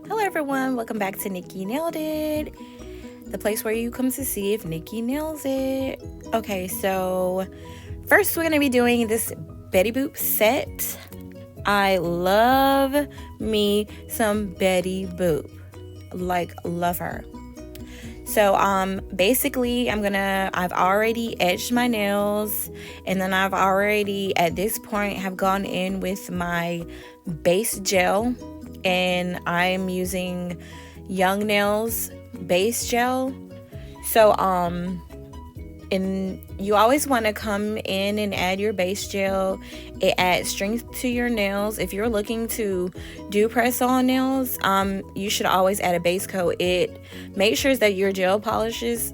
Hello everyone, welcome back to Nikki Nailed It, the place where you come to see if Nikki nails it. Okay, so first we're going to be doing this Betty Boop set. I love me some Betty Boop, like love her. So basically I've already edged my nails, and then I've already at this point have gone in with my base gel, and I'm using Young Nails base gel. So and you always want to come in and add your base gel. It adds strength to your nails. If you're looking to do press on nails, you should always add a base coat. It makes sure that your gel polishes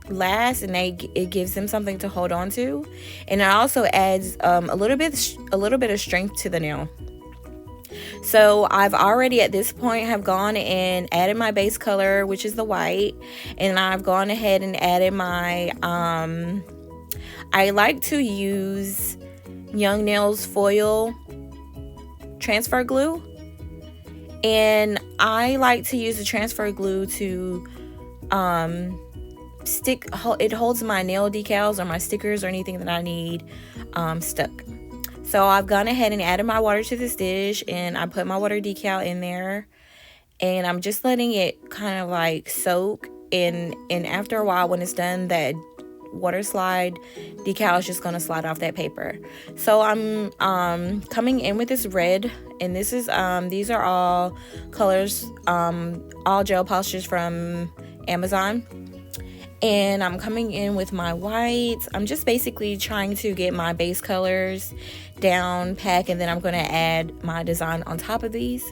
last, and it gives them something to hold on to, and it also adds a little bit of strength to the nail. So I've already at this point have gone and added my base color, which is the white, and I've gone ahead and added my I like to use Young Nails foil transfer glue, and I like to use the transfer glue to it holds my nail decals or my stickers or anything that I need stuck. So I've gone ahead and added my water to this dish, and I put my water decal in there, and I'm just letting it kind of like soak, and after a while, when it's done, that water slide decal is just going to slide off that paper. So I'm coming in with this red, and this is these are all colors, all gel polishes from Amazon. And I'm coming in with my whites. I'm just basically trying to get my base colors down pack, and then I'm going to add my design on top of these.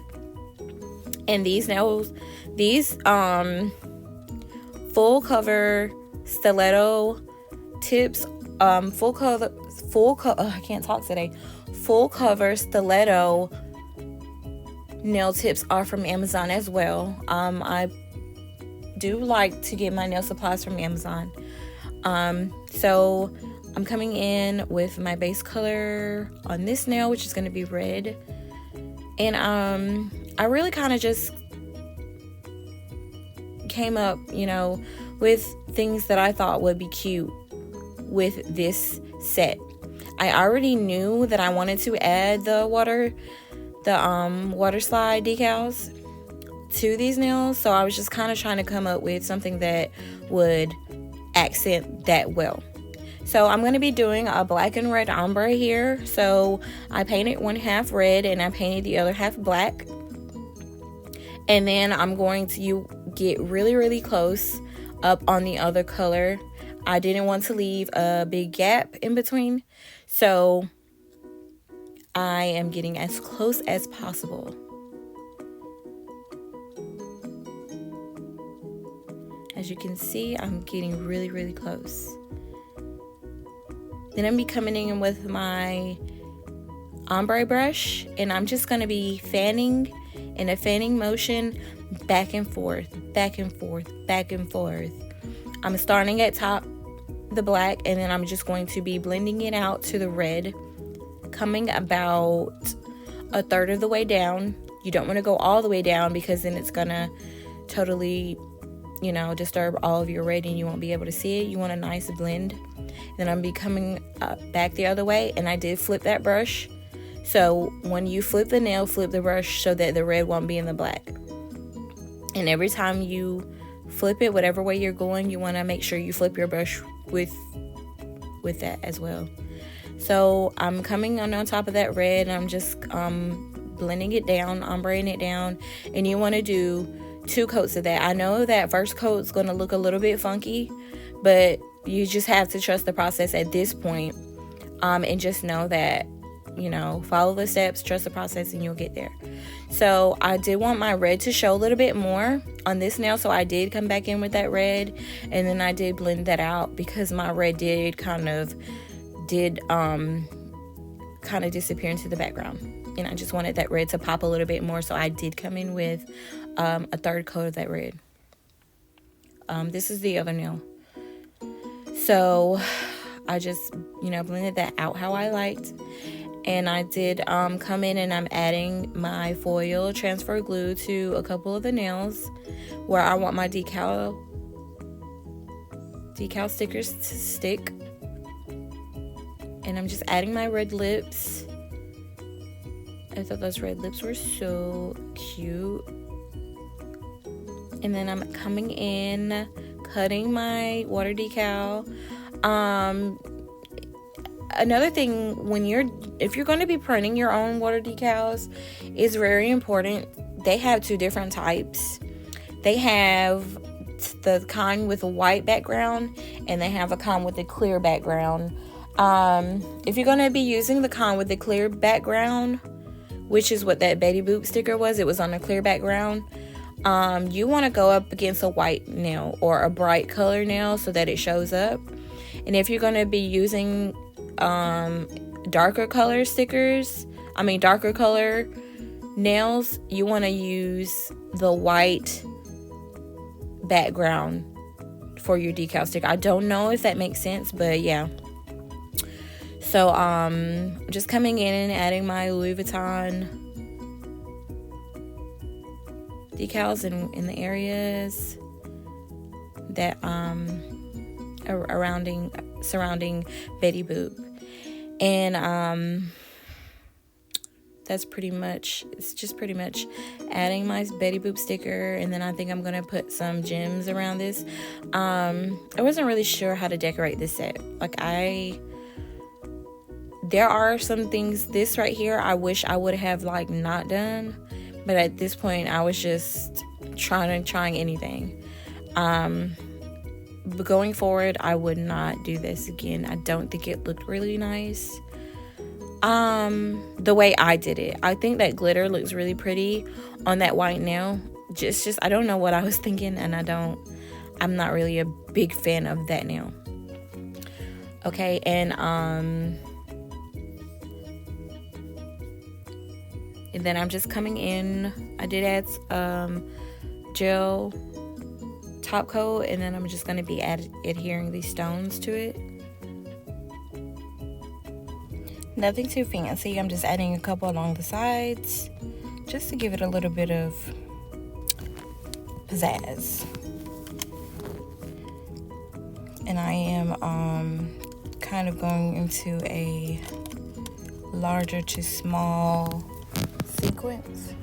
And these nails, these full cover stiletto tips, full cover stiletto nail tips are from Amazon as well. I do like to get my nail supplies from Amazon. So I'm coming in with my base color on this nail, which is going to be red, and I really kind of just came up, with things that I thought would be cute with this set. I already knew that I wanted to add the water slide decals to these nails, so I was just kind of trying to come up with something that would accent that well. So I'm going to be doing a black and red ombre here. So I painted one half red and I painted the other half black, and then I'm going to get really, really close up on the other color. I didn't want to leave a big gap in between, so I am getting as close as possible. As you can see, I'm getting really, really close. Then I'm be coming in with my ombre brush, and I'm just going to be fanning in a fanning motion, back and forth, back and forth, back and forth. I'm starting at top, the black, and then I'm just going to be blending it out to the red, coming about a third of the way down. You don't want to go all the way down, because then it's going to totally disturb all of your red and you won't be able to see it. You want a nice blend. Then I'm be coming back the other way, and I did flip that brush. So when you flip the nail, flip the brush so that the red won't be in the black. And every time you flip it, whatever way you're going, you want to make sure you flip your brush with that as well. So I'm coming on top of that red, and I'm just blending it down, ombreing it down, and you want to do 2 coats of that. I know that first coat is going to look a little bit funky, but you just have to trust the process at this point, and just know that, follow the steps, trust the process, and you'll get there. So I did want my red to show a little bit more on this nail, so I did come back in with that red, and then I did blend that out, because my red did kind of disappear into the background, and I just wanted that red to pop a little bit more, so I did come in with a third coat of that red. This is the other nail. So I just, blended that out how I liked. And I did come in and I'm adding my foil transfer glue to a couple of the nails where I want my decal stickers to stick. And I'm just adding my red lips. I thought those red lips were so cute. And then I'm coming in, cutting my water decal. Another thing, if you're going to be printing your own water decals, is very important. They have two different types. They have the kind with a white background, and they have a kind with a clear background. If you're going to be using the kind with the clear background, which is what that Betty Boop sticker was, it was on a clear background, you want to go up against a white nail or a bright color nail so that it shows up. And if you're going to be using darker color nails, you want to use the white background for your decal sticker. I don't know if that makes sense, but yeah. So just coming in and adding my Louis Vuitton decals in the areas that surrounding Betty Boop. And it's just pretty much adding my Betty Boop sticker. And then I think I'm gonna put some gems around this. I wasn't really sure how to decorate this set. There are some things, this right here, I wish I would have not done, but at this point I was just trying anything. But going forward, I would not do this again. I don't think it looked really nice. The way I did it, I think that glitter looks really pretty on that white nail. Just I don't know what I was thinking, and I'm not really a big fan of that nail. Okay, and then I'm just coming in. I did add gel top coat, and then I'm just going to be adhering these stones to it. Nothing too fancy. I'm just adding a couple along the sides just to give it a little bit of pizzazz. And I am kind of going into a larger to small sequence.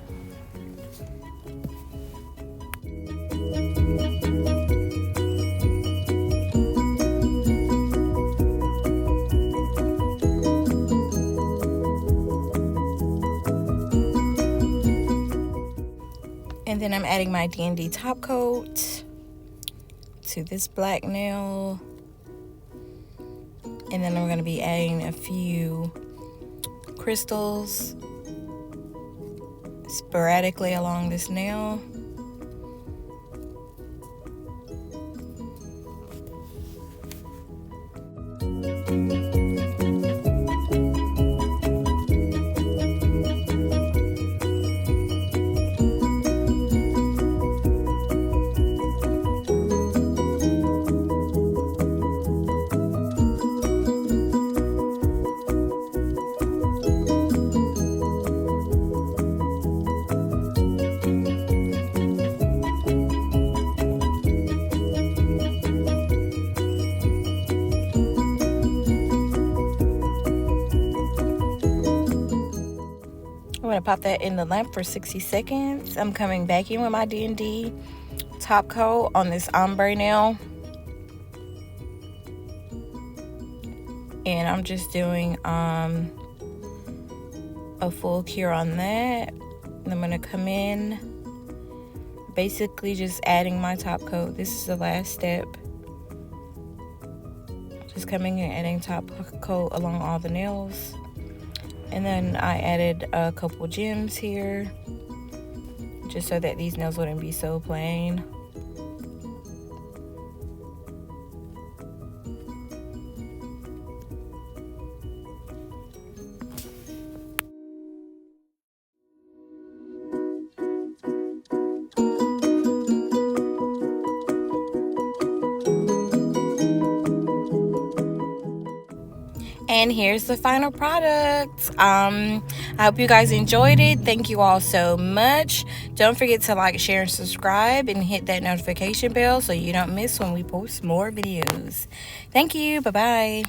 And then I'm adding my D&D top coat to this black nail. And then I'm going to be adding a few crystals sporadically along this nail. I'm going to pop that in the lamp for 60 seconds. I'm coming back in with my D&D top coat on this ombre nail. And I'm just doing a full cure on that. And I'm going to come in, basically just adding my top coat. This is the last step. Just coming and adding top coat along all the nails. And then I added a couple gems here, just so that these nails wouldn't be so plain. And here's the final product. I hope you guys enjoyed it. Thank you all so much. Don't forget to like, share, and subscribe, and hit that notification bell so you don't miss when we post more videos. Thank you. Bye-bye.